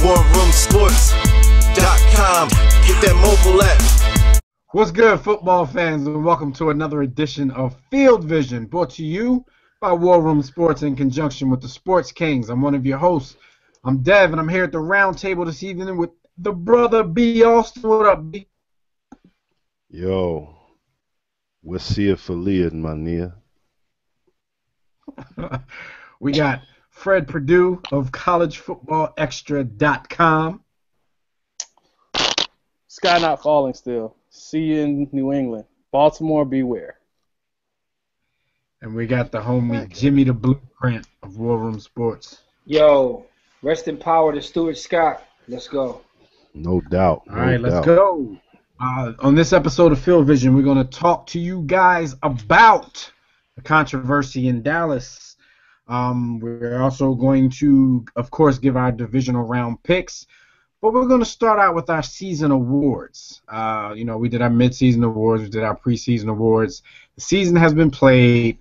warroomsports.com. Get that mobile app. What's good, football fans, and welcome to another edition of Field Vision, brought to you by War Room Sports in conjunction with the Sports Kings. I'm one of your hosts. I'm Dev, and I'm here at the round table this evening with the brother B. Austin. What up, B? Yo, what's here for Leah, my Nia? We got Fred Perdue of collegefootballextra.com. Sky not falling still. See you in New England. Baltimore, beware. And we got the homie Jimmy the Blueprint of War Room Sports. Yo, rest in power to Stuart Scott. Let's go. No doubt. All right, let's go. On this episode of Field Vision, we're going to talk to you guys about the controversy in Dallas. We're also going to, of course, give our divisional round picks. But we're going to start out with our season awards. We did our midseason awards. We did our preseason awards. The season has been played.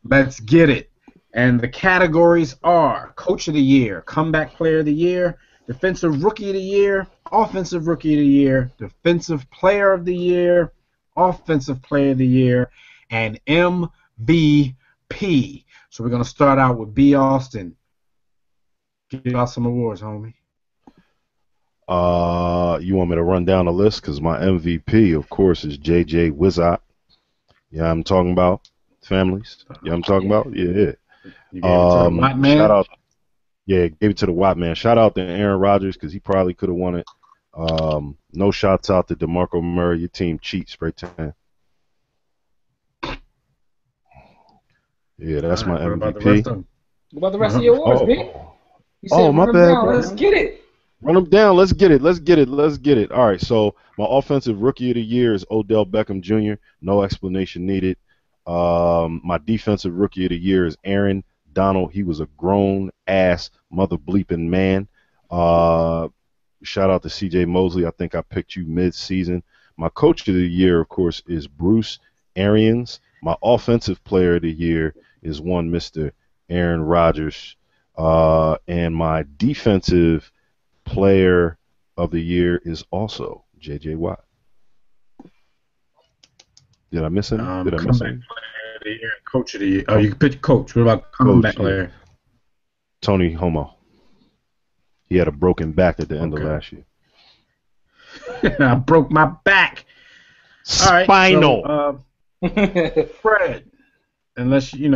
Let's get it. And the categories are Coach of the Year, Comeback Player of the Year, Defensive Rookie of the Year, Offensive Rookie of the Year, Defensive Player of the Year, Offensive Player of the Year, and MVP. So we're going to start out with B. Austin. Give out some awards, homie. You want me to run down the list? Because my MVP, of course, is J.J. Wizard. Yeah, I'm talking about families. Yeah, I'm talking about. Yeah. You gave it to the Watt man? Shout out. Yeah, gave it to the Watt man. Shout out to Aaron Rodgers because he probably could have won it. No shots out to DeMarco Murray. Your team cheats, spray tan. Yeah, that's my MVP. What about the rest of your awards, B? My bad, bro. Let's get it. Run them down. Let's get it. All right, so my Offensive Rookie of the Year is Odell Beckham Jr. No explanation needed. My Defensive Rookie of the Year is Aaron Donald. He was a grown-ass mother-bleeping man. Shout out to C.J. Mosley. I think I picked you mid-season. My Coach of the Year, of course, is Bruce Arians. My Offensive Player of the Year is one Mr. Aaron Rodgers. And my Defensive Player of the Year is also J.J. Watt. Did I miss any? Comeback Player of the Year, Coach of the Year. Oh, you can pick Coach. What about Comeback Player? Tony Homo. He had a broken back at the end of last year. I broke my back. Spinal. All right, so, Fred, unless you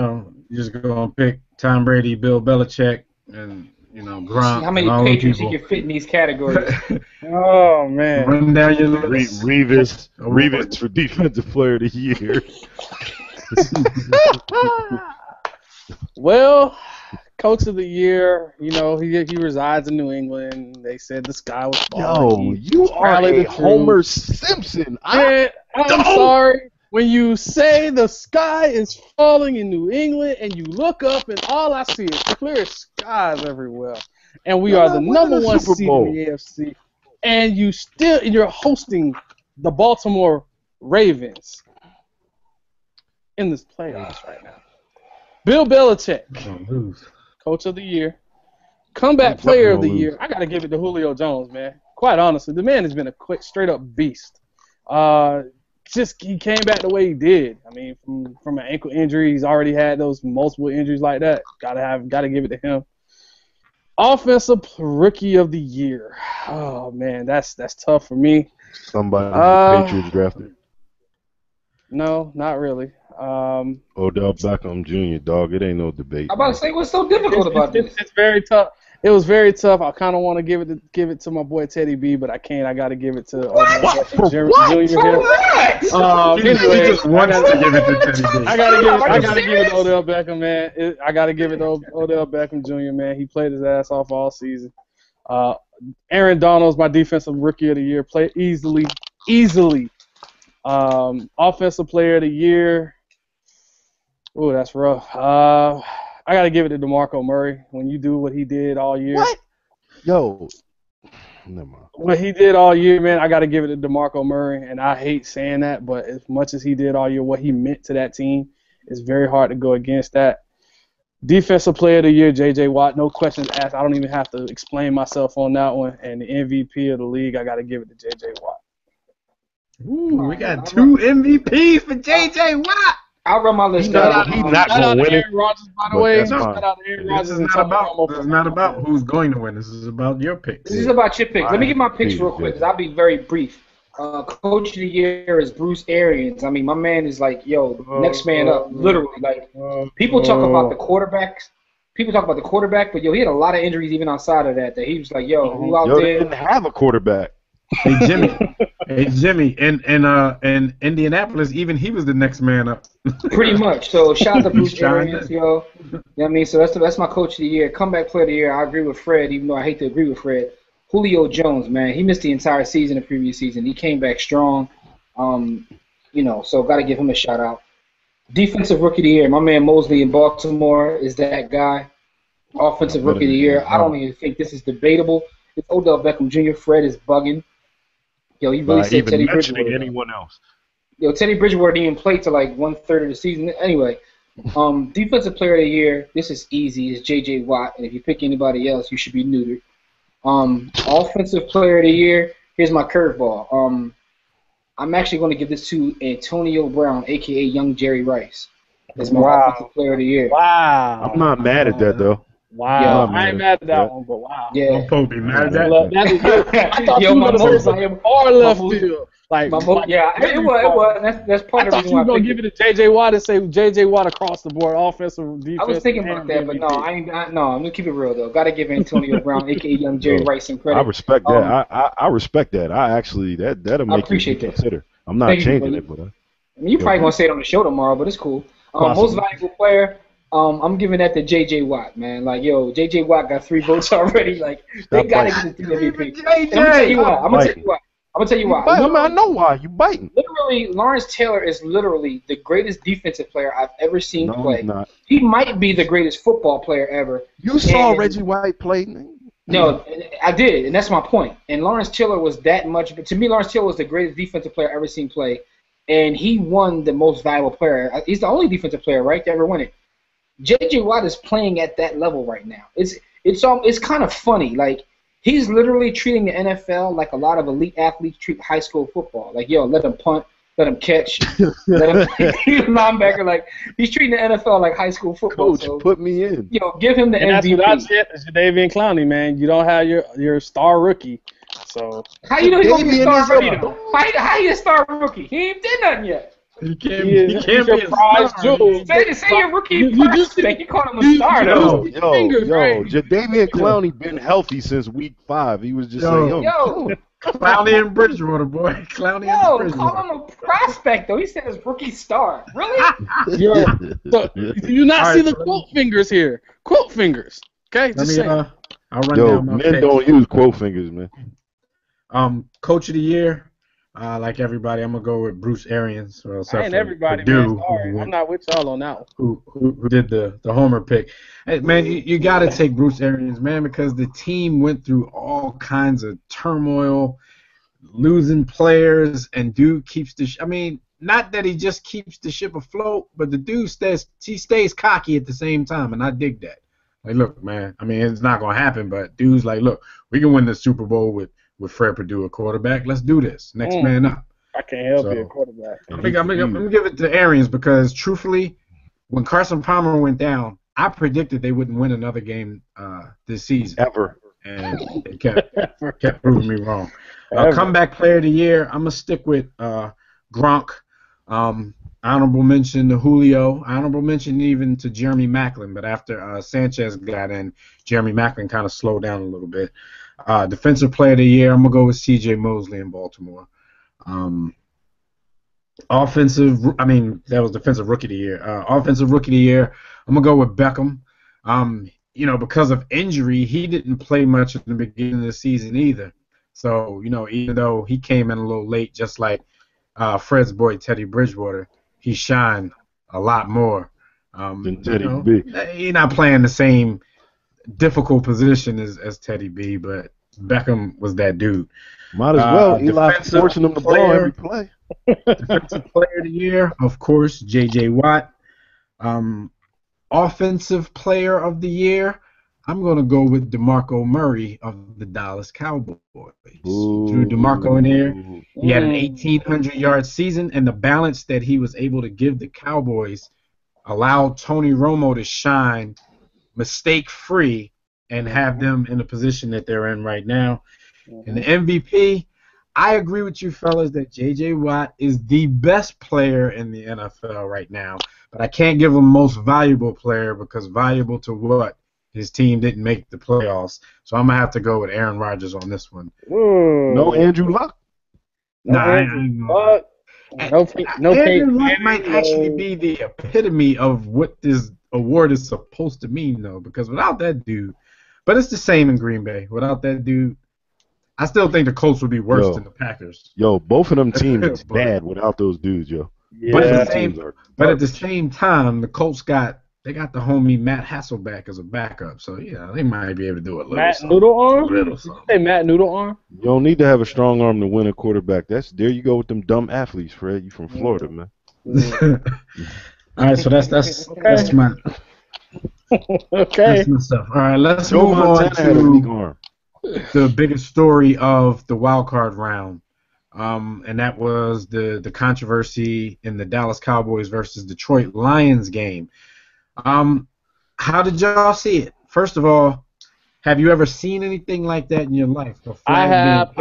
just go and pick Tom Brady, Bill Belichick, and Gronk. How many Patriots you can fit in these categories? Oh, man. Run down your list. Revis for Defensive Player of the Year. Well, Coach of the Year, he resides in New England. They said the sky was falling. Yo, you are a Homer Simpson. I'm sorry. When you say the sky is falling in New England and you look up and all I see is clear skies everywhere, and we are the number one seed in the AFC, and you're hosting the Baltimore Ravens in this playoffs right now. Bill Belichick, Coach of the Year, Comeback Player of the Year. I gotta give it to Julio Jones, man. Quite honestly, the man has been a straight up beast. He came back the way he did. I mean, from an ankle injury, he's already had those multiple injuries like that. Gotta give it to him. Offensive Rookie of the Year. Oh man, that's tough for me. Somebody the Patriots drafted. No, not really. Odell Beckham Jr. Dog, it ain't no debate. I'm about to say, what's so difficult about this? It's very tough. It was very tough. I kind of want to give it to my boy Teddy B, but I can't. I got to give it to Junior. Anyway, he just wants to give it to Teddy B. I gotta give it to Odell Beckham, man. I gotta give it to Odell Beckham Jr. Man, he played his ass off all season. Aaron Donald's my Defensive Rookie of the Year. Played easily. Offensive Player of the Year. Ooh, that's rough. I got to give it to DeMarco Murray. When you do what he did all year. What? Yo. Never mind. What he did all year, man, I got to give it to DeMarco Murray. And I hate saying that, but as much as he did all year, what he meant to that team, it's very hard to go against that. Defensive Player of the Year, J.J. Watt. No questions asked. I don't even have to explain myself on that one. And the MVP of the league, I got to give it to J.J. Watt. Ooh, we got 2 MVPs for J.J. Watt. I'll run my list He's down. not going to win it. Aaron Rodgers, by the way. That's Shout fine. out to Aaron Rodgers. This is not about who's going to win. This is about your picks. This is about your picks. Let me get my picks real quick, because I'll be very brief. Coach of the year is Bruce Arians. I mean, my man is like, yo, next man up, literally. Like, people talk about the quarterbacks. People talk about the quarterback, but yo, he had a lot of injuries even outside of that. That he was like, yo, who out Yo, there? they didn't have a quarterback. Hey Jimmy, in Indianapolis, even he was the next man up. Pretty much. So shout out to Bruce He's trying Arians, to- yo. You know what I mean? So that's my coach of the year. Comeback player of the year. I agree with Fred, even though I hate to agree with Fred. Julio Jones, man, he missed the entire season, the previous season. He came back strong. So got to give him a shout out. Defensive Rookie of the Year, my man Mosley in Baltimore is that guy. Offensive Rookie of the Year, I don't even think this is debatable. It's Odell Beckham Jr. Fred is bugging. Yo, he really Not said even Teddy mentioning Bridgewater. anyone else. Yo, Teddy Bridgewater didn't even play till like 1/3 of the season. Anyway, Defensive Player of the Year, this is easy. It's J.J. Watt, and if you pick anybody else, you should be neutered. Offensive Player of the Year, here's my curveball. I'm actually going to give this to Antonio Brown, a.k.a. Young Jerry Rice. That's my Offensive Player of the Year. Wow. I'm not mad at that, though. Wow. Yeah, I ain't mad at that one, but wow. Yeah. I'm supposed to be mad at that. I thought Yo, you my were going to moves, say something far left field. Like, it was. That's part I of the thought reason you why were going to picked give it to J.J. Watt and say J.J. Watt across the board, offensive, defense. I was thinking about that, but no, I'm gonna keep it real though. Got to give Antonio Brown, aka Young Jerry Rice, some credit. I respect that. I respect that. I actually that'll make you appreciate that. consider. I'm not Thank you, changing buddy. it, but I mean, you probably gonna say it on the show tomorrow, but it's cool. Most valuable player, I'm giving that to J.J. Watt, man. Like, yo, J.J. Watt got 3 votes already. Like, they gotta get this MVP. I'm gonna tell you why. I'm gonna tell you why. I know why you biting. Literally, Lawrence Taylor is literally the greatest defensive player I've ever seen play. He's not. He might be the greatest football player ever. You saw And- Reggie White play. No, I did, and that's my point. And Lawrence Taylor was that much. But to me, Lawrence Taylor was the greatest defensive player I've ever seen play, and he won the most valuable player. He's the only defensive player, right, to ever win it. J.J. Watt is playing at that level right now. It's kind of funny. Like, he's literally treating the NFL like a lot of elite athletes treat high school football. Like, yo, let him punt, let him catch, let him linebacker. Like, he's treating the NFL like high school football. Coach, so, put me in. yo, give him the And that's MVP. what I said. It's Jadeveon Clowney, man. You don't have your star rookie. So How you know he's gonna be a star Jadeveon rookie is though? How he a star rookie? He ain't did nothing yet. He can't he's be your a prize star. jewel. Say your rookie You do prospect. You call him a star though. Yo, Fingers, right? Jadeveon Clowney been healthy since week 5. He was just Yo. saying, Yo, Clowney and Bridgewater, boy. Clowney and Bridgewater. call him a prospect though. He said his rookie star. Really? So, do you not All see right, the so- quote fingers here? Quote fingers. Okay, Let just me, saying. I'll run Yo, down my men picks. don't use quote fingers, man. Coach of the year, like everybody, I'm gonna go with Bruce Arians. Well, I except ain't for everybody, Purdue, man. Sorry, I'm not with y'all on that one. who did the homer pick. Hey, man, you got to take Bruce Arians, man, because the team went through all kinds of turmoil, losing players, and dude keeps the. I mean, not that he just keeps the ship afloat, but the dude stays cocky at the same time, and I dig that. Like, look, man, I mean, it's not gonna happen, but dude's like, look, we can win the Super Bowl with Fred Purdue a quarterback. Let's do this. Next man up. I can't help So- you, quarterback. I'm gonna give it to Arians because, truthfully, when Carson Palmer went down, I predicted they wouldn't win another game this season, Ever. and they kept proving me wrong. Ever. Comeback player of the year, I'm gonna stick with Gronk. Honorable mention to Julio. Honorable mention even to Jeremy Maclin, but after Sanchez got in, Jeremy Maclin kind of slowed down a little bit. Defensive player of the year, I'm gonna go with C.J. Mosley in Baltimore. That was defensive rookie of the year. Offensive rookie of the year, I'm gonna go with Beckham. Because of injury, he didn't play much at the beginning of the season either. So, even though he came in a little late, just like Fred's boy Teddy Bridgewater, he shined a lot more. Than Teddy B. He's not playing the same difficult position as Teddy B, but Beckham was that dude. Might as well. Eli defensive forcing him the ball player. every play. Defensive player of the year, of course, J.J. Watt. offensive player of the year, I'm going to go with DeMarco Murray of the Dallas Cowboys. Ooh. Threw DeMarco in here. He had an 1,800-yard season, and the balance that he was able to give the Cowboys allowed Tony Romo to shine mistake-free and have them in the position that they're in right now. And the MVP, I agree with you fellas that J.J. Watt is the best player in the NFL right now, but I can't give him most valuable player because valuable to what? His team didn't make the playoffs. So I'm going to have to go with Aaron Rodgers on this one. No Andrew Luck? No, Andrew Luck might actually be the epitome of what this award is supposed to mean, though, because without that dude, but it's the same in Green Bay. Without that dude, I still think the Colts would be worse than the Packers. Yo, both of them teams is bad without those dudes, yo. Yeah. But at the same time, the Colts got the homie Matt Hasselbeck as a backup, so yeah, they might be able to do it. Matt Noodle Arm? Did you say Matt Noodle Arm? You don't need to have a strong arm to win a quarterback. There you go with them dumb athletes, Fred. You from Florida, man. All right, so that's my okay. That's my stuff. All right, let's move on to the biggest story of the wild card round, and that was the controversy in the Dallas Cowboys versus Detroit Lions game. How did y'all see it? First of all, have you ever seen anything like that in your life? I have.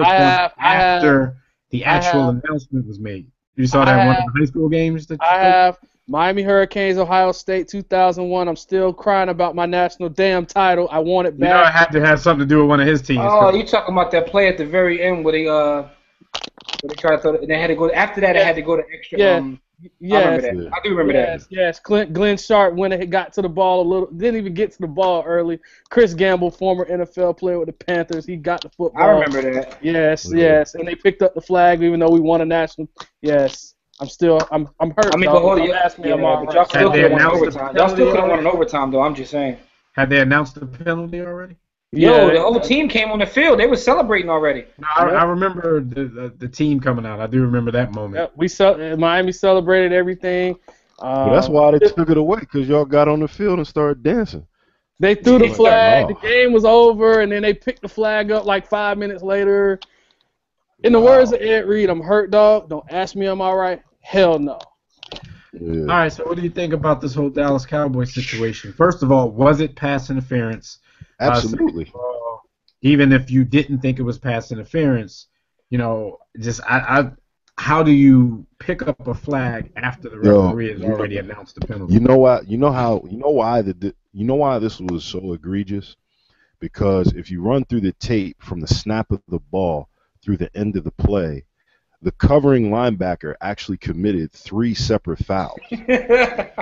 After the actual announcement was made. You saw that in one of the high school games? I have. Miami Hurricanes, Ohio State, 2001. I'm still crying about my national damn title. I want it back. You know, it had to have something to do with one of his teams. Oh, you talking about that play at the very end where they tried to throw it, they had to go after that. They had to go to extra. Yes. I do remember that. Yes. Glenn Sharp went and got to the ball a little. Didn't even get to the ball early. Chris Gamble, former NFL player with the Panthers, he got the football. I remember that. Yes. And they picked up the flag even though we won a national. Yes. I'm hurt. I mean, but hold on. Y'all still could have won overtime. Y'all still could have won an overtime, though. I'm just saying. Had they announced the penalty already? Yo, the whole team came on the field. They were celebrating already. No, I remember the team coming out. I do remember that moment. Miami celebrated everything. Well, that's why they took it away, because y'all got on the field and started dancing. They threw the flag. The game was over, and then they picked the flag up like 5 minutes later. In the words of Ed Reed, I'm hurt, dog. Don't ask me, am I right? Hell no. Yeah. All right, so what do you think about this whole Dallas Cowboys situation? First of all, was it pass interference? Absolutely. Even if you didn't think it was pass interference, how do you pick up a flag after the referee has already announced the penalty? You know why this was so egregious? Because if you run through the tape from the snap of the ball through the end of the play, the covering linebacker actually committed 3 separate fouls.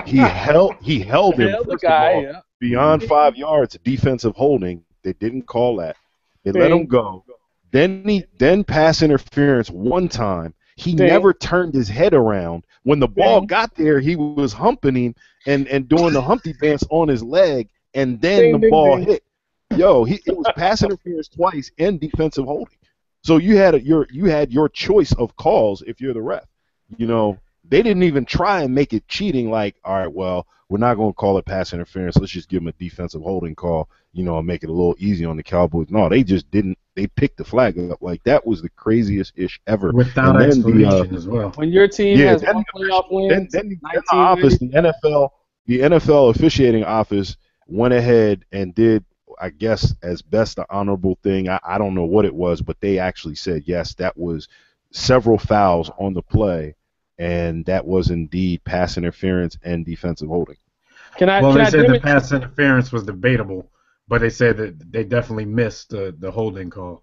He held him the guy, beyond 5 yards, defensive holding. They didn't call that. They let him go. Then pass interference one time. He never turned his head around. When the ball got there, he was humping him and doing the Humpty dance on his leg, and then the ball hit. Yo, it was pass interference twice and defensive holding. So you had your choice of calls if you're the ref. They didn't even try and make it cheating. Like, all right, well, we're not going to call it pass interference. Let's just give them a defensive holding call. And make it a little easy on the Cowboys. No, they just didn't. They picked the flag up. Like, that was the craziest ish ever. Without explanation as well. When your team has one playoff win, then the NFL officiating office went ahead and did, I guess, as best the honorable thing. I don't know what it was, but they actually said, yes, that was several fouls on the play, and that was indeed pass interference and defensive holding. They said the pass interference was debatable, but they said that they definitely missed the holding call.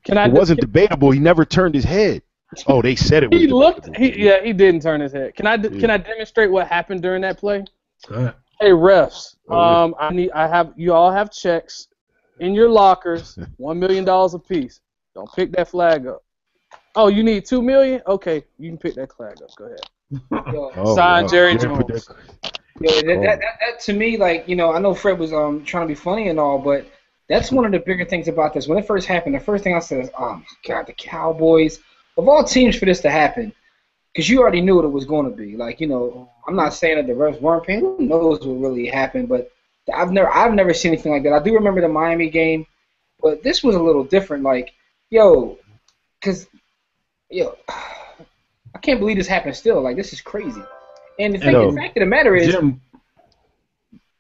It wasn't debatable. He never turned his head. Oh, they said it was debatable. He didn't turn his head. Can I demonstrate what happened during that play? Go ahead. Hey refs, you all have checks in your lockers, $1 million a piece. Don't pick that flag up. Oh, you need $2 million? Okay, you can pick that flag up. Go ahead. Sign Jerry Jones. That to me, I know Fred was trying to be funny and all, but that's one of the bigger things about this. When it first happened, the first thing I said is, oh my God, the Cowboys, of all teams for this to happen, because you already knew what it was going to be. I'm not saying that the refs weren't paying. Who knows what really happened? But I've never seen anything like that. I do remember the Miami game, but this was a little different. Like, because I can't believe this happened still. Like, this is crazy. And the fact of the matter is, Jim,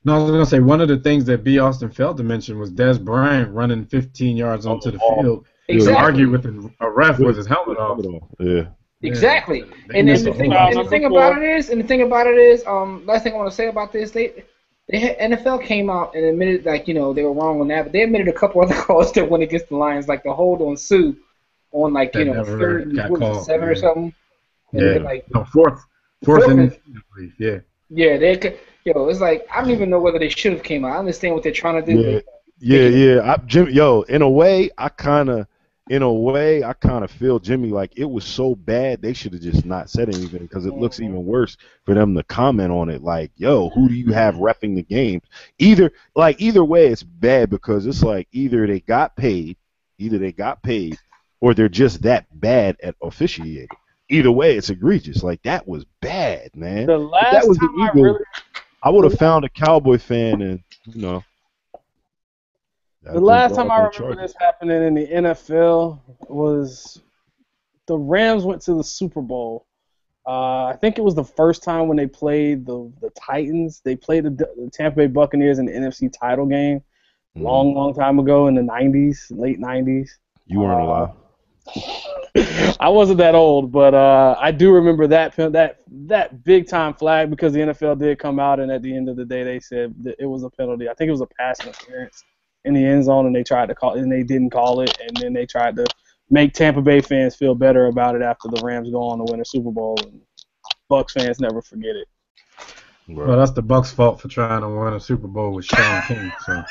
no, I was gonna say one of the things that B. Austin failed to mention was Des Bryant running 15 yards onto the field to argue with a ref with his helmet off. Yeah. Exactly. And then the thing about it is, last thing I want to say about this, they had, NFL came out and admitted, like, they were wrong on that, but they admitted a couple other calls that went against the Lions, like the hold on Sue on, like, third and 7 or something. And fourth and yeah. Yeah, it's like, I don't even know whether they should have came out. I understand what they're trying to do. In a way, I kind of feel, Jimmy, like it was so bad they should have just not said anything, because it looks even worse for them to comment on it. Like, who do you have reffing the games? Either way, it's bad, because it's like either they got paid, or they're just that bad at officiating. Either way, it's egregious. Like, that was bad, man. The last time I would have found a Cowboy fan, and the last time I remember this happening in the NFL was the Rams went to the Super Bowl. I think it was the first time when they played the Titans. They played the Tampa Bay Buccaneers in the NFC title game long time ago in the 90s, late 90s. You weren't alive. I wasn't that old, but I do remember that big time flag, because the NFL did come out, and at the end of the day they said that it was a penalty. I think it was a pass interference in the end zone, and they tried to call it, and they didn't call it, and then they tried to make Tampa Bay fans feel better about it after the Rams go on to win a Super Bowl, and Bucs fans never forget it. Well, that's the Bucs' fault for trying to win a Super Bowl with Sean King. So,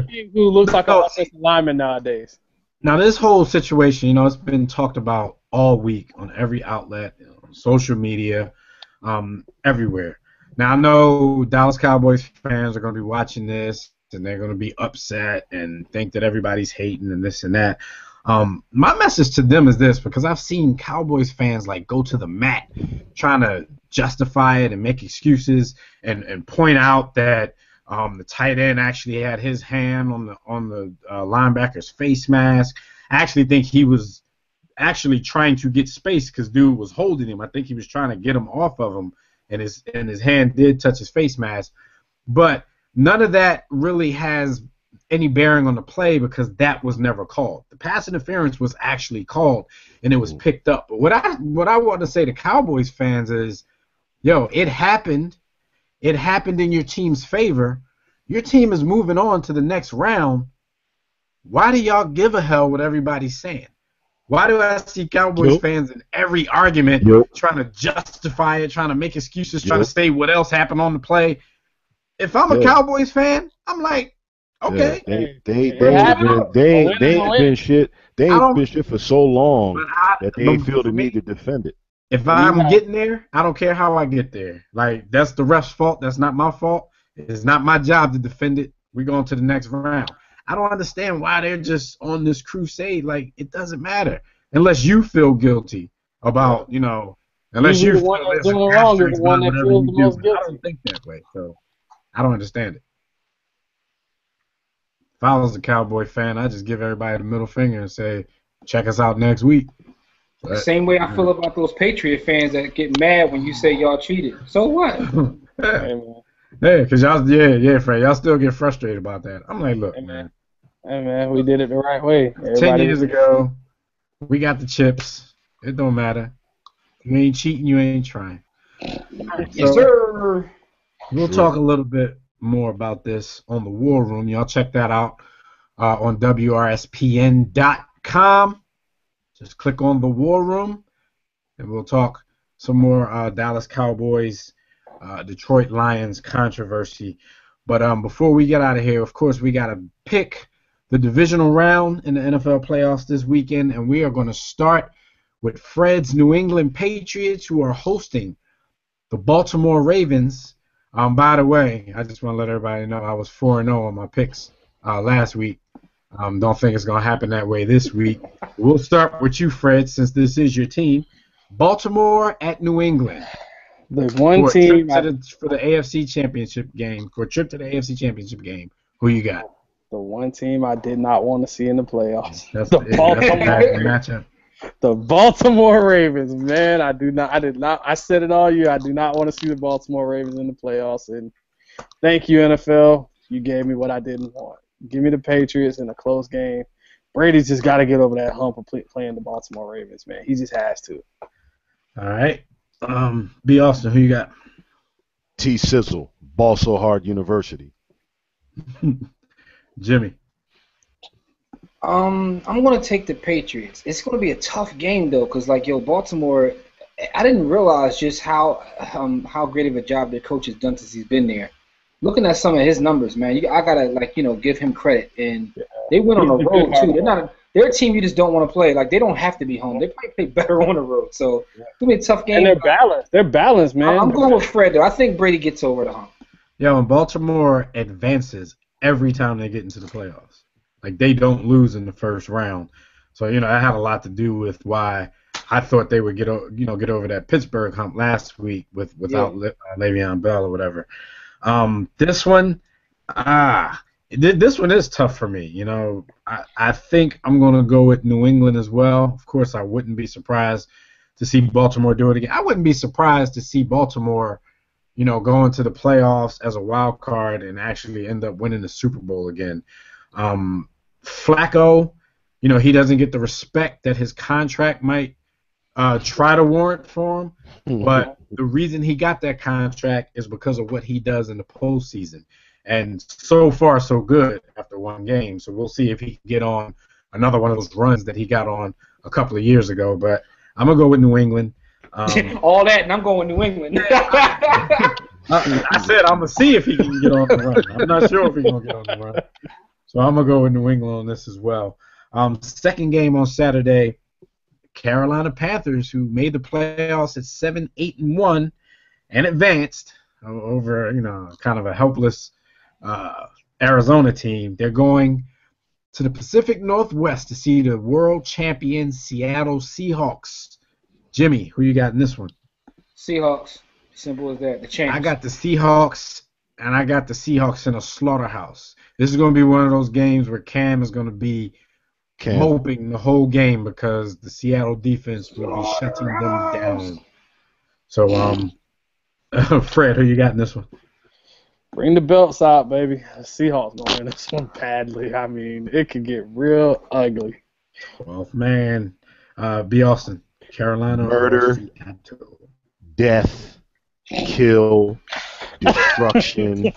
King, who looks like an offensive lineman nowadays. Now, this whole situation, it's been talked about all week on every outlet, on social media, everywhere. Now, I know Dallas Cowboys fans are going to be watching this, and they're going to be upset and think that everybody's hating and this and that. My message to them is this, because I've seen Cowboys fans like go to the mat trying to justify it and make excuses and point out that the tight end actually had his hand on the linebacker's face mask. I actually think he was actually trying to get space because dude was holding him. I think he was trying to get him off of him, and his hand did touch his face mask. But none of that really has any bearing on the play, because that was never called. The pass interference was actually called, and it was picked up. But what I want to say to Cowboys fans is, it happened. It happened in your team's favor. Your team is moving on to the next round. Why do y'all give a hell what everybody's saying? Why do I see Cowboys fans in every argument trying to justify it, trying to make excuses, trying to say what else happened on the play? If I'm a Cowboys fan, I'm like, okay. They ain't been shit. They ain't been shit for so long that they ain't feel the need to defend it. If I'm getting there, I don't care how I get there. Like, that's the ref's fault. That's not my fault. It's not my job to defend it. We're going to the next round. I don't understand why they're just on this crusade. Like, it doesn't matter unless you feel guilty about, unless you feel one that's doing wrong is the one that feels the most guilty. I don't think that way, so I don't understand it. If I was a Cowboy fan, I'd just give everybody the middle finger and say, check us out next week. The same way I feel about those Patriot fans that get mad when you say y'all cheated. So what? Hey, because y'all, Fred, y'all still get frustrated about that. I'm like, look, man. Hey, man, we did it the right way. 10 years ago, we got the chips. It don't matter. You ain't cheating, you ain't trying. Yes, sir. We'll talk a little bit more about this on the War Room. Y'all check that out on WRSPN.com. Just click on the War Room, and we'll talk some more Dallas Cowboys, Detroit Lions controversy. But before we get out of here, of course, we got to pick the divisional round in the NFL playoffs this weekend, and we are going to start with Fred's New England Patriots, who are hosting the Baltimore Ravens. By the way, I just want to let everybody know I was 4-0 on my picks last week. Don't think it's going to happen that way this week. We'll start with you, Fred, since this is your team. Baltimore at New England. The one team For the AFC Championship game, for a trip to the AFC Championship game, who you got? The one team I did not want to see in the playoffs. That's a bad matchup. The Baltimore Ravens, man. I did not. I said it all year. I do not want to see the Baltimore Ravens in the playoffs. And thank you, NFL. You gave me what I didn't want. Give me the Patriots in a close game. Brady's just got to get over that hump of playing the Baltimore Ravens, man. He just has to. All right. B. Austin, who you got? T. Sizzle, Ball So Hard University. Jimmy. I'm gonna take the Patriots. It's gonna be a tough game though, cause Baltimore. I didn't realize just how great of a job their coach has done since he's been there. Looking at some of his numbers, man, I gotta give him credit. And they went on the road too. They're a team you just don't want to play. Like, they don't have to be home. They probably play better on the road. So it's gonna be a tough game. And they're balanced. They're balanced, man. I'm going with Fred though. I think Brady gets over the hump. Yeah, when Baltimore advances every time they get into the playoffs. Like, they don't lose in the first round. So, that had a lot to do with why I thought they would get over that Pittsburgh hump last week without Le'Veon Bell or whatever. This one is tough for me. I think I'm going to go with New England as well. Of course, I wouldn't be surprised to see Baltimore do it again. I wouldn't be surprised to see Baltimore, go into the playoffs as a wild card and actually end up winning the Super Bowl again. Flacco, he doesn't get the respect that his contract might try to warrant for him, but the reason he got that contract is because of what he does in the postseason. And so far, so good after one game. So we'll see if he can get on another one of those runs that he got on a couple of years ago. But I'm going to go with New England. All that, and I'm going New England. I said I'm going to see if he can get on the run. I'm not sure if he's going to get on the run. So I'm going to go with New England on this as well. Second game on Saturday, Carolina Panthers, who made the playoffs at 7-8-1 and advanced over, kind of a helpless Arizona team. They're going to the Pacific Northwest to see the world champion Seattle Seahawks. Jimmy, who you got in this one? Seahawks. Simple as that. The champs. I got the Seahawks, and I got the Seahawks in a slaughterhouse. This is going to be one of those games where Cam is going to be moping the whole game because the Seattle defense will be shutting them down. So, Fred, who you got in this one? Bring the belts out, baby. The Seahawks going to win this one badly. I mean, it could get real ugly. 12th man. B. Austin, Carolina. Murder, death, kill, destruction.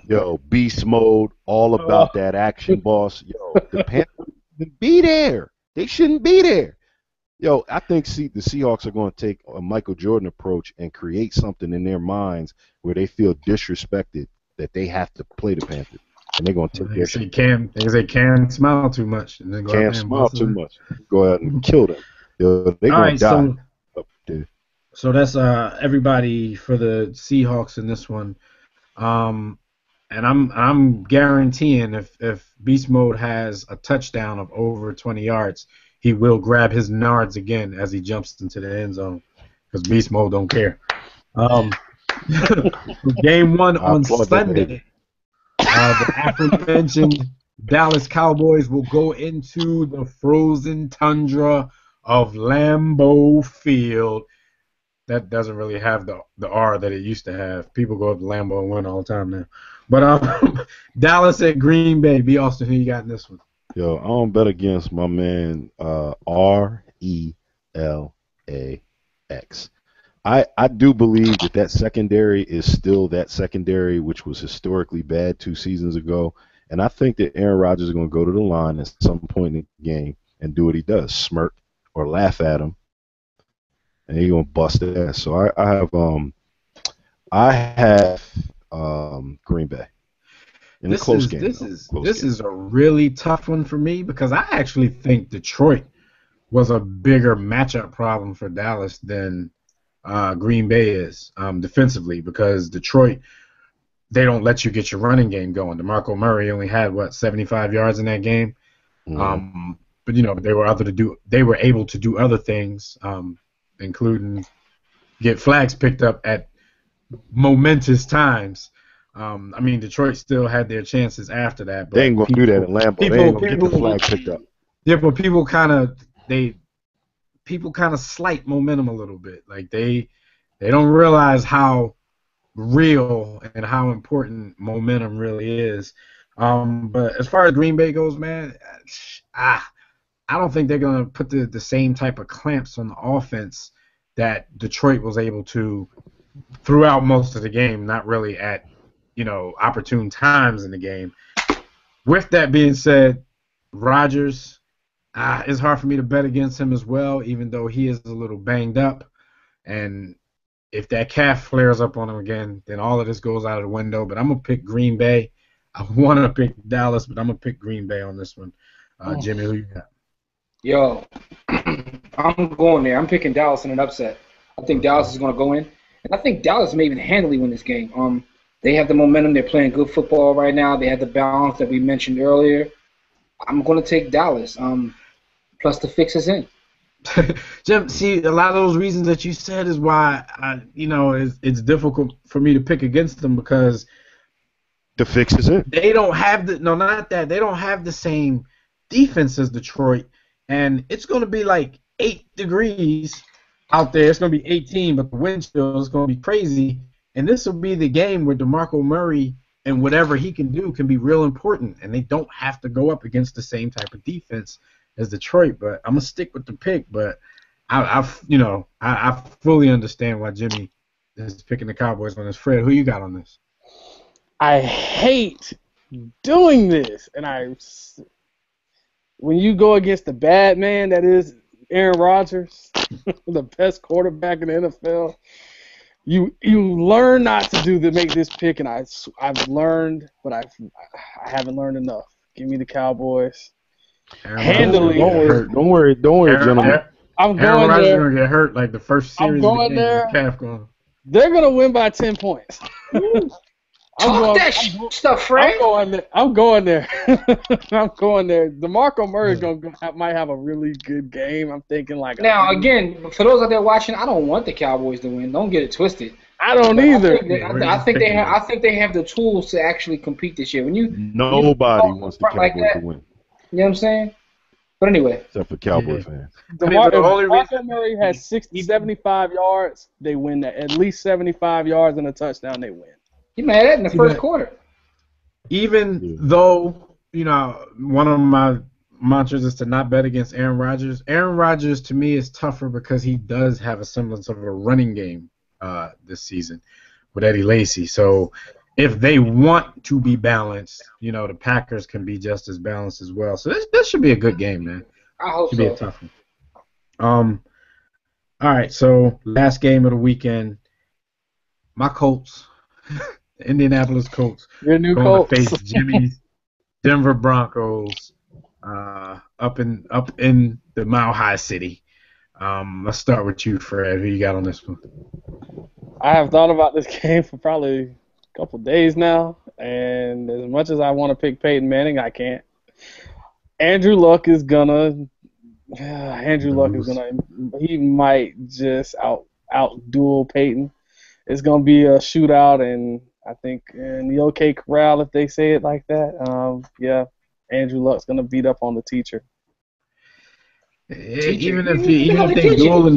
Yo, beast mode, all about that action, boss. Yo, the Panthers shouldn't be there. They shouldn't be there. Yo, I think the Seahawks are going to take a Michael Jordan approach and create something in their minds where they feel disrespected that they have to play the Panthers, and they're going to take their shit. They say Cam smile too much. And then go Cam smile too much. Go ahead and kill them. Yo, they're going to die. So that's everybody for the Seahawks in this one. And I'm guaranteeing if Beast Mode has a touchdown of over 20 yards, he will grab his nards again as he jumps into the end zone because Beast Mode don't care. Game one on Sunday, the aforementioned Dallas Cowboys will go into the frozen tundra of Lambeau Field. That doesn't really have the R that it used to have. People go up to Lambeau and win all the time now. But Dallas at Green Bay. B. Austin, who you got in this one? Yo, I don't bet against my man RELAX. I do believe that secondary is still that secondary which was historically bad 2 seasons ago. And I think that Aaron Rodgers is going to go to the line at some point in the game and do what he does, smirk or laugh at him. And he's gonna bust ass. So I have Green Bay in a close game. This is a really tough one for me because I actually think Detroit was a bigger matchup problem for Dallas than Green Bay is defensively because Detroit, they don't let you get your running game going. DeMarco Murray only had 75 yards in that game. but they were able to do other things, including get flags picked up at momentous times. I mean, Detroit still had their chances after that. But they ain't gonna do that in Lambeau. They ain't gonna get the flag picked up. Yeah, but people kind of slight momentum a little bit. Like they don't realize how real and how important momentum really is. But as far as Green Bay goes, man, I don't think they're gonna put the same type of clamps on the offense that Detroit was able to throughout most of the game. Not really at opportune times in the game. With that being said, Rodgers, it's hard for me to bet against him as well, even though he is a little banged up. And if that calf flares up on him again, then all of this goes out of the window. But I'm going to pick Green Bay. I want to pick Dallas, but I'm going to pick Green Bay on this one. Jimmy, who you got? Yo, I'm going there. I'm picking Dallas in an upset. I think Dallas is going to go in. And I think Dallas may even handily win this game. They have the momentum. They're playing good football right now. They have the balance that we mentioned earlier. I'm going to take Dallas. Plus the fix is in. Jim, see, a lot of those reasons that you said is why it's difficult for me to pick against them, because the fix is in. They don't have they don't have the same defense as Detroit, and it's going to be like 8 degrees out there. It's going to be 18, but the wind chill is going to be crazy. And this will be the game where DeMarco Murray and whatever he can do can be real important, and they don't have to go up against the same type of defense as Detroit. But I'm gonna stick with the pick. But I fully understand why Jimmy is picking the Cowboys on this. Fred, who you got on this? I hate doing this, and when you go against the bad man that is Aaron Rodgers, the best quarterback in the NFL. You learn not to make this pick, and I've learned, but I haven't learned enough. Give me the Cowboys. Handily. Don't worry, gentlemen. I'm going Aaron Rodgers there. Gonna get hurt like the first series. I'm going there. They're gonna win by 10 points. Stuff, Fred. I'm going there. I'm going there. DeMarco Murray might have a really good game. I'm thinking like. Now, again, for those out there watching, I don't want the Cowboys to win. Don't get it twisted. I don't either. I think they have the tools to actually compete this year. Nobody wants the Cowboys to win. You know what I'm saying? But anyway. Except for Cowboy fans. DeMarco Murray has 75 yards. They win that. At least 75 yards and a touchdown, they win. You mad at in the first quarter. Even though, one of my mantras is to not bet against Aaron Rodgers. Aaron Rodgers, to me, is tougher because he does have a semblance of a running game this season with Eddie Lacy. So if they want to be balanced, the Packers can be just as balanced as well. So this should be a good game, man. I hope should be a tough one. All right, so last game of the weekend, my Colts. The Indianapolis Colts going to face Jimmy's Denver Broncos up in the Mile High City. Let's start with you, Fred. Who you got on this one? I have thought about this game for probably a couple days now, and as much as I want to pick Peyton Manning, I can't. Andrew Luck is gonna. He might just out-duel Peyton. It's gonna be a shootout, and I think in the OK Corral, if they say it like that, Andrew Luck's gonna beat up on the teacher. Even if they duel in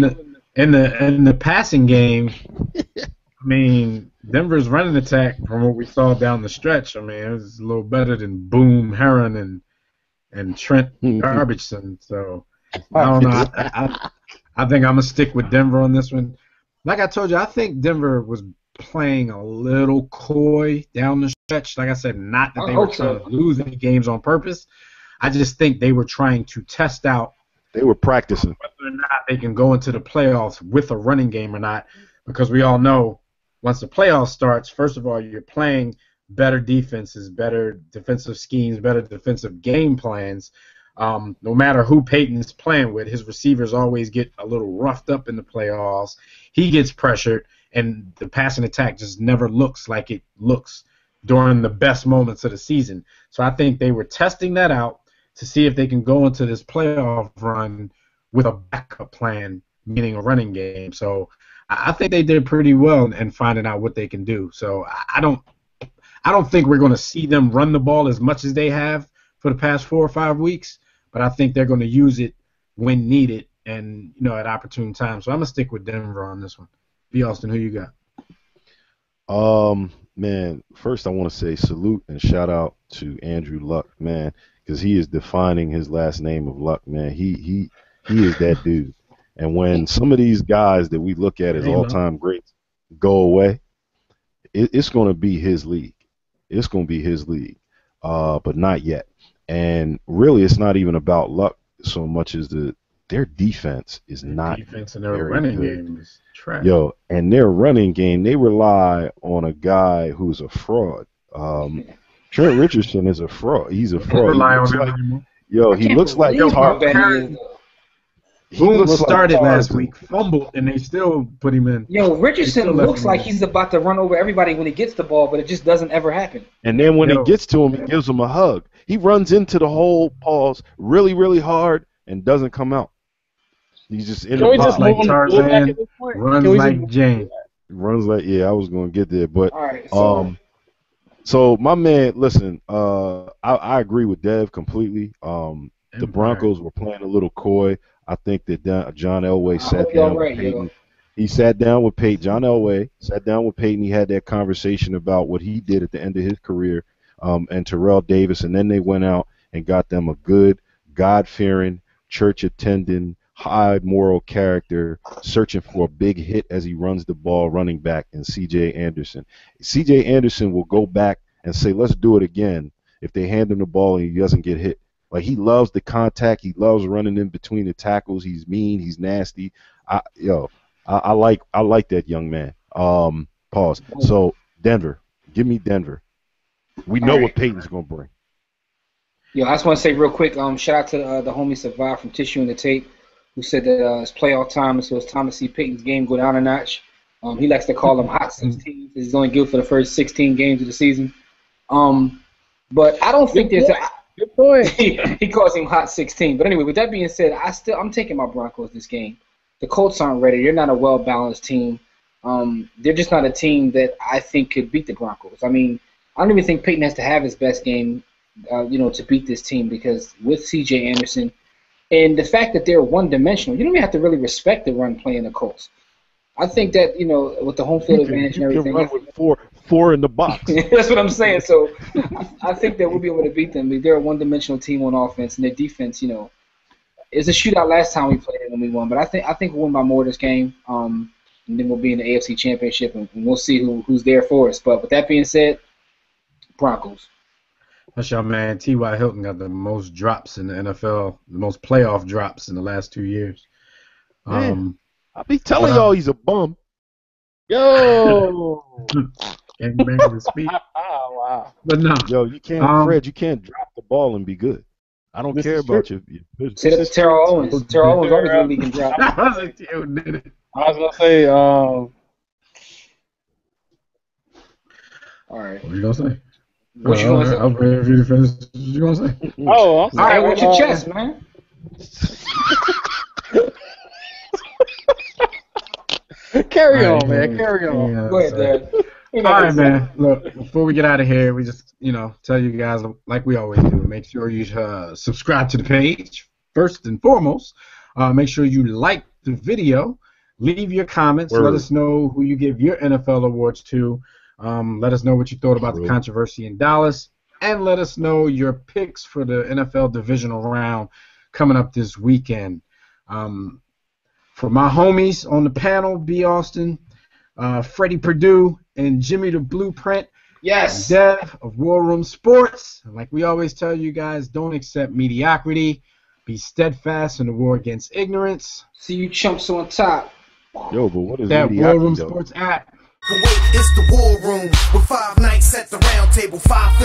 the passing game, I mean, Denver's running attack from what we saw down the stretch. I mean, it was a little better than Boom Herron and Trent Garbagson. So I don't know. I think I'm gonna stick with Denver on this one. Like I told you, I think Denver was playing a little coy down the stretch. Like I said, not that they were trying to lose any games on purpose. I just think they were trying to test out. They were practicing whether or not they can go into the playoffs with a running game or not, because we all know once the playoffs starts, first of all, you're playing better defenses, better defensive schemes, better defensive game plans. No matter who Peyton's playing with, his receivers always get a little roughed up in the playoffs. He gets pressured, and the passing attack just never looks like it looks during the best moments of the season. So I think they were testing that out. to see if they can go into this playoff run with a backup plan, meaning a running game. So I think they did pretty well in finding out what they can do. So I don't think we're going to see them run the ball as much as they have for the past 4 or 5 weeks, but I think they're going to use it when needed and, at opportune times. So I'm going to stick with Denver on this one. B. Austin, who you got? Man, first I want to say salute and shout out to Andrew Luck, man, because he is defining his last name of Luck, man. He is that dude. And when some of these guys that we look at as all-time greats go away, it's going to be his league. It's going to be his league, but not yet. And really, it's not even about Luck so much as their defense is not defense and their running game is trash. Yo, and their running game, they rely on a guy who's a fraud. Trent Richardson is a fraud. He's a fraud. He looks like Boom started last week, fumbled, and they still put him in. Yo, Richardson looks like he's about to run over everybody when he gets the ball, but it just doesn't ever happen. And then when he gets to him, he gives him a hug. He runs into the hole, pause, really, really hard, and doesn't come out. He's just in the box. Like Tarzan, runs like Jane. Runs like, I was going to get there. But, all right, so my man, listen, I agree with Dev completely. The Broncos were playing a little coy. I think that John Elway sat down with Peyton. He sat down with Peyton. John Elway sat down with Peyton. He had that conversation about what he did at the end of his career, and Terrell Davis, and then they went out and got them a good, God-fearing, church-attending, high moral character, searching for a big hit as he runs the ball, running back, and C.J. Anderson. C.J. Anderson will go back and say, let's do it again if they hand him the ball and he doesn't get hit. Like, he loves the contact. He loves running in between the tackles. He's mean. He's nasty. I like that young man. Pause. So, Denver. Give me Denver. We know what Peyton's going to bring. Yo, I just want to say real quick, shout out to the homie Survive from Tissue and the Tape, who said that it's playoff time, so it's time to see Peyton's game go down a notch. He likes to call them hot 16. He's only good for the first 16 games of the season. But I don't think there's good point. He calls him hot 16. But anyway, with that being said, I'm taking my Broncos this game. The Colts aren't ready. They're not a well-balanced team. They're just not a team that I think could beat the Broncos. I mean, I don't even think Peyton has to have his best game, to beat this team, because with C.J. Anderson and the fact that they're one-dimensional, you don't even have to really respect the run play in the Colts. I think that, with the home field advantage and everything. You can run with four in the box. That's what I'm saying. So I think that we'll be able to beat them. They're a one-dimensional team on offense, and their defense, it's a shootout last time we played it and we won. But I think we'll win by more this game, and then we'll be in the AFC Championship, and we'll see who's there for us. But with that being said, Broncos. That's your man. T.Y. Hilton got the most drops in the NFL, the most playoff drops in the last 2 years. I be telling y'all he's a bum. Yo! Can't bring the speed. Wow. But no. Yo, you can't, Fred, you can't drop the ball and be good. I don't care about your Say that to Terrell Owens. Terrell Owens always really can drop. I was going to say, all right. What you going to say? What you going to say? I'll wait for you to finish. What you going to say? Oh, I'm sorry. All right, what's your chest, man? Carry on, man. Carry on. Yeah, Go ahead, Dad. All right, man. Look, before we get out of here, we just, tell you guys, like we always do, make sure you subscribe to the page, first and foremost. Make sure you like the video. Leave your comments. Let us know who you give your NFL awards to. Let us know what you thought about the controversy in Dallas. And let us know your picks for the NFL Divisional round coming up this weekend. For my homies on the panel, B. Austin, Freddie Perdue, and Jimmy the Blueprint. Yes. Dev of War Room Sports. Like we always tell you guys, don't accept mediocrity. Be steadfast in the war against ignorance. See you chumps on top. Yo, but what is that War Room Sports app? Kuwait, it's the war room with 5 nights at the round table, 5